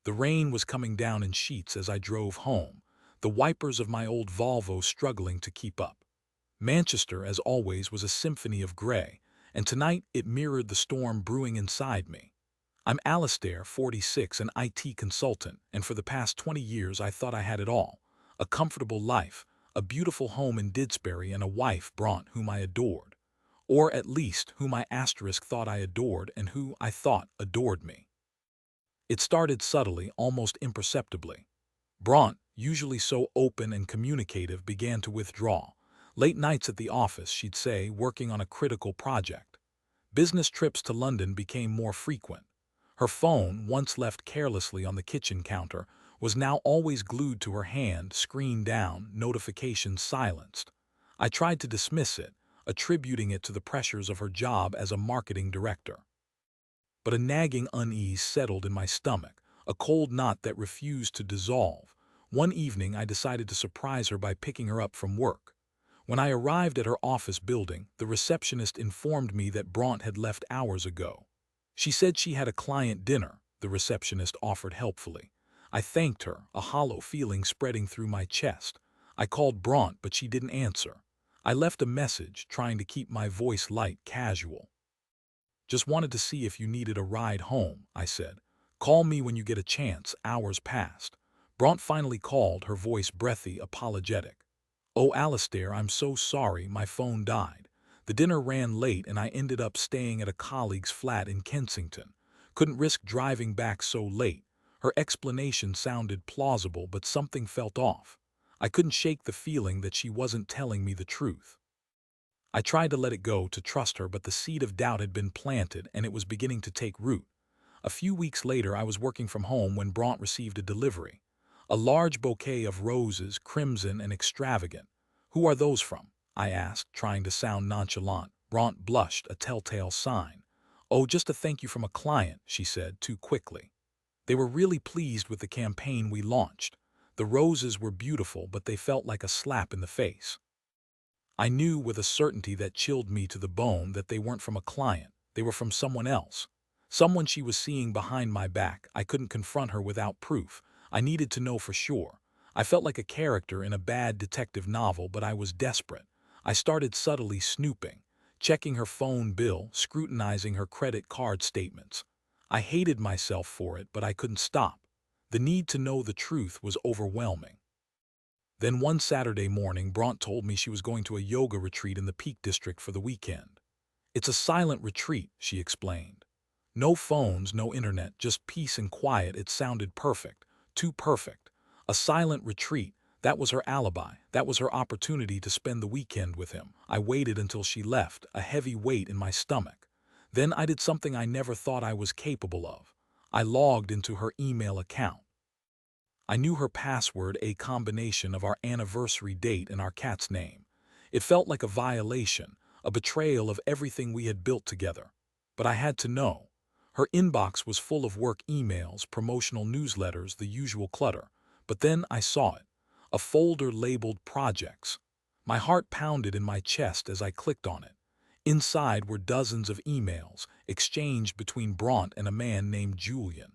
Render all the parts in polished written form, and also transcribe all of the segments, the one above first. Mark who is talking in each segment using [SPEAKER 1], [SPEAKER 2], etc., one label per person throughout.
[SPEAKER 1] The rain was coming down in sheets as I drove home, the wipers of my old Volvo struggling to keep up. Manchester, as always, was a symphony of gray, and tonight it mirrored the storm brewing inside me. I'm Alistair, 46, an IT consultant, and for the past 20 years I thought I had it all. A comfortable life, a beautiful home in Didsbury, and a wife, Bront, whom I adored. Or at least whom I asterisk thought I adored and who I thought adored me. It started subtly, almost imperceptibly. Bront, usually so open and communicative, began to withdraw. Late nights at the office, she'd say, working on a critical project. Business trips to London became more frequent. Her phone, once left carelessly on the kitchen counter, was now always glued to her hand, screen down, notifications silenced. I tried to dismiss it, attributing it to the pressures of her job as a marketing director. But a nagging unease settled in my stomach, a cold knot that refused to dissolve. One evening I decided to surprise her by picking her up from work. When I arrived at her office building, the receptionist informed me that Bront had left hours ago. She said she had a client dinner, the receptionist offered helpfully. I thanked her, a hollow feeling spreading through my chest. I called Bront, but she didn't answer. I left a message, trying to keep my voice light, casual. Just wanted to see if you needed a ride home, I said. Call me when you get a chance. Hours passed. Bront finally called, her voice breathy, apologetic. Oh, Alistair, I'm so sorry, my phone died. The dinner ran late and I ended up staying at a colleague's flat in Kensington. Couldn't risk driving back so late. Her explanation sounded plausible, but something felt off. I couldn't shake the feeling that she wasn't telling me the truth. I tried to let it go, to trust her, but the seed of doubt had been planted and it was beginning to take root. A few weeks later, I was working from home when Bront received a delivery. A large bouquet of roses, crimson and extravagant. Who are those from? I asked, trying to sound nonchalant. Bront blushed, a telltale sign. Oh, just a thank you from a client, she said, too quickly. They were really pleased with the campaign we launched. The roses were beautiful, but they felt like a slap in the face. I knew with a certainty that chilled me to the bone that they weren't from a client, they were from someone else. Someone she was seeing behind my back. I couldn't confront her without proof. I needed to know for sure. I felt like a character in a bad detective novel, but I was desperate. I started subtly snooping, checking her phone bill, scrutinizing her credit card statements. I hated myself for it, but I couldn't stop. The need to know the truth was overwhelming. Then one Saturday morning, Bront told me she was going to a yoga retreat in the Peak District for the weekend. It's a silent retreat, she explained. No phones, no internet, just peace and quiet. It sounded perfect, too perfect. A silent retreat, that was her alibi, that was her opportunity to spend the weekend with him. I waited until she left, a heavy weight in my stomach. Then I did something I never thought I was capable of. I logged into her email account. I knew her password, a combination of our anniversary date and our cat's name. It felt like a violation, a betrayal of everything we had built together. But I had to know. Her inbox was full of work emails, promotional newsletters, the usual clutter. But then I saw it. A folder labeled Projects. My heart pounded in my chest as I clicked on it. Inside were dozens of emails, exchanged between Bront and a man named Julian.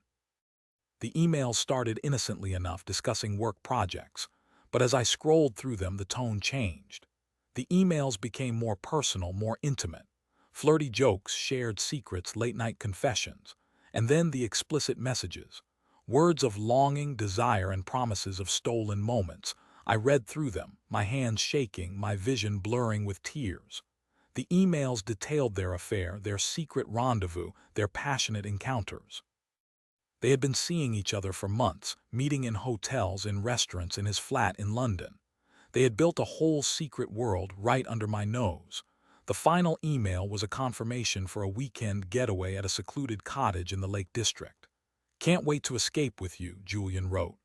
[SPEAKER 1] The emails started innocently enough, discussing work projects, but as I scrolled through them, the tone changed. The emails became more personal, more intimate. Flirty jokes, shared secrets, late-night confessions, and then the explicit messages. Words of longing, desire, and promises of stolen moments. I read through them, my hands shaking, my vision blurring with tears. The emails detailed their affair, their secret rendezvous, their passionate encounters. They had been seeing each other for months, meeting in hotels, in restaurants, in his flat in London. They had built a whole secret world right under my nose. The final email was a confirmation for a weekend getaway at a secluded cottage in the Lake District. Can't wait to escape with you, Julian wrote.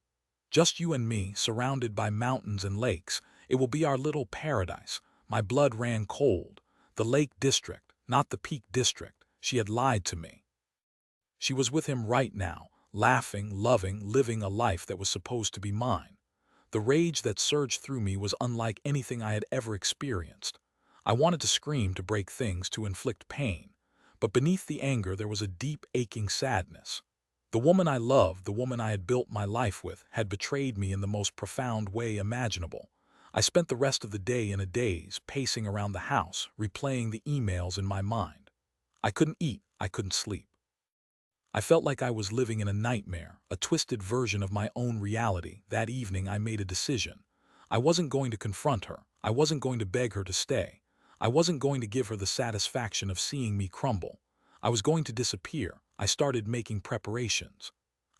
[SPEAKER 1] Just you and me, surrounded by mountains and lakes. It will be our little paradise. My blood ran cold. The Lake District, not the Peak District. She had lied to me. She was with him right now, laughing, loving, living a life that was supposed to be mine. The rage that surged through me was unlike anything I had ever experienced. I wanted to scream, to break things, to inflict pain. But beneath the anger there was a deep, aching sadness. The woman I loved, the woman I had built my life with, had betrayed me in the most profound way imaginable. I spent the rest of the day in a daze, pacing around the house, replaying the emails in my mind. I couldn't eat, I couldn't sleep. I felt like I was living in a nightmare, a twisted version of my own reality. That evening I made a decision. I wasn't going to confront her. I wasn't going to beg her to stay. I wasn't going to give her the satisfaction of seeing me crumble. I was going to disappear. I started making preparations.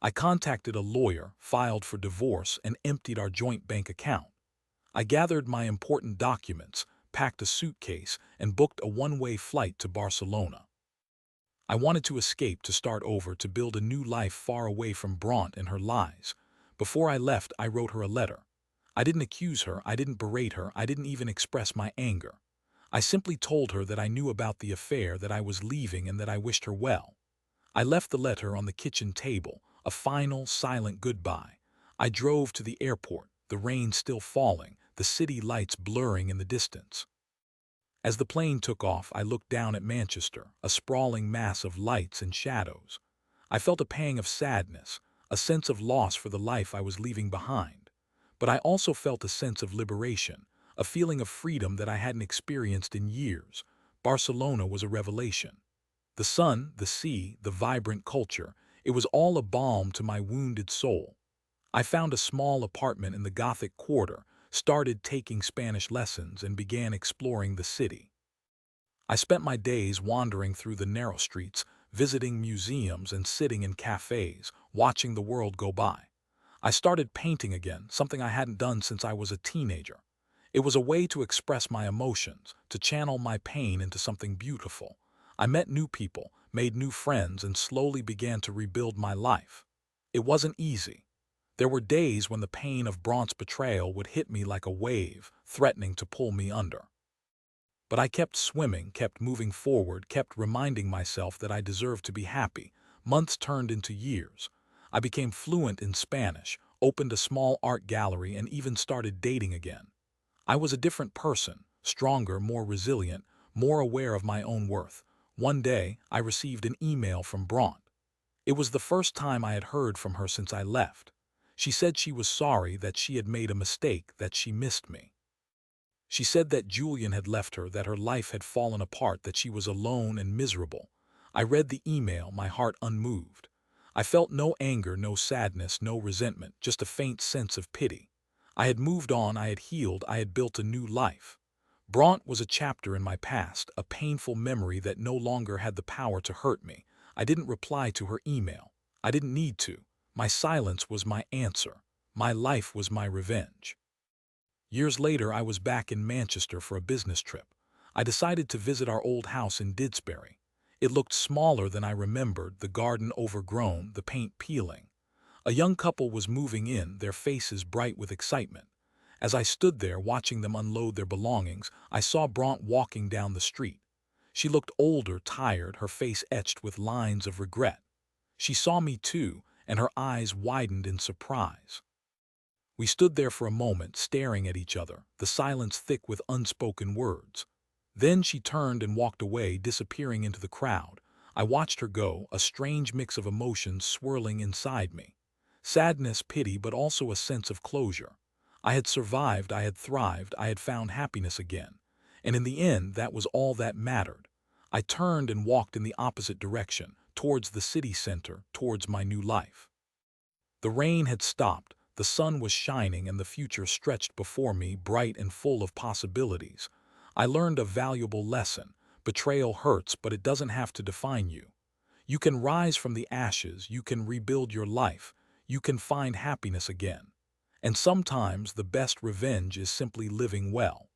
[SPEAKER 1] I contacted a lawyer, filed for divorce, and emptied our joint bank account. I gathered my important documents, packed a suitcase, and booked a one-way flight to Barcelona. I wanted to escape, to start over, to build a new life far away from Bront and her lies. Before I left, I wrote her a letter. I didn't accuse her, I didn't berate her, I didn't even express my anger. I simply told her that I knew about the affair, that I was leaving, and that I wished her well. I left the letter on the kitchen table, a final, silent goodbye. I drove to the airport, the rain still falling, the city lights blurring in the distance. As the plane took off, I looked down at Manchester, a sprawling mass of lights and shadows. I felt a pang of sadness, a sense of loss for the life I was leaving behind. But I also felt a sense of liberation, a feeling of freedom that I hadn't experienced in years. Barcelona was a revelation. The sun, the sea, the vibrant culture, it was all a balm to my wounded soul. I found a small apartment in the Gothic Quarter, started taking Spanish lessons, and began exploring the city. I spent my days wandering through the narrow streets, visiting museums and sitting in cafes, watching the world go by. I started painting again, something I hadn't done since I was a teenager. It was a way to express my emotions, to channel my pain into something beautiful. I met new people, made new friends, and slowly began to rebuild my life. It wasn't easy. There were days when the pain of Bront's betrayal would hit me like a wave, threatening to pull me under. But I kept swimming, kept moving forward, kept reminding myself that I deserved to be happy. Months turned into years. I became fluent in Spanish, opened a small art gallery, and even started dating again. I was a different person, stronger, more resilient, more aware of my own worth. One day, I received an email from Bront. It was the first time I had heard from her since I left. She said she was sorry, that she had made a mistake, that she missed me. She said that Julian had left her, that her life had fallen apart, that she was alone and miserable. I read the email, my heart unmoved. I felt no anger, no sadness, no resentment, just a faint sense of pity. I had moved on, I had healed, I had built a new life. Bront was a chapter in my past, a painful memory that no longer had the power to hurt me. I didn't reply to her email. I didn't need to. My silence was my answer. My life was my revenge. Years later, I was back in Manchester for a business trip. I decided to visit our old house in Didsbury. It looked smaller than I remembered, the garden overgrown, the paint peeling. A young couple was moving in, their faces bright with excitement. As I stood there watching them unload their belongings, I saw Bront walking down the street. She looked older, tired, her face etched with lines of regret. She saw me too, and her eyes widened in surprise. We stood there for a moment, staring at each other, the silence thick with unspoken words. Then she turned and walked away, disappearing into the crowd. I watched her go, a strange mix of emotions swirling inside me. Sadness, pity, but also a sense of closure. I had survived, I had thrived, I had found happiness again. And in the end, that was all that mattered. I turned and walked in the opposite direction, towards the city center, towards my new life. The rain had stopped, the sun was shining, and the future stretched before me, bright and full of possibilities. I learned a valuable lesson. Betrayal hurts, but it doesn't have to define you. You can rise from the ashes, you can rebuild your life, you can find happiness again. And sometimes the best revenge is simply living well.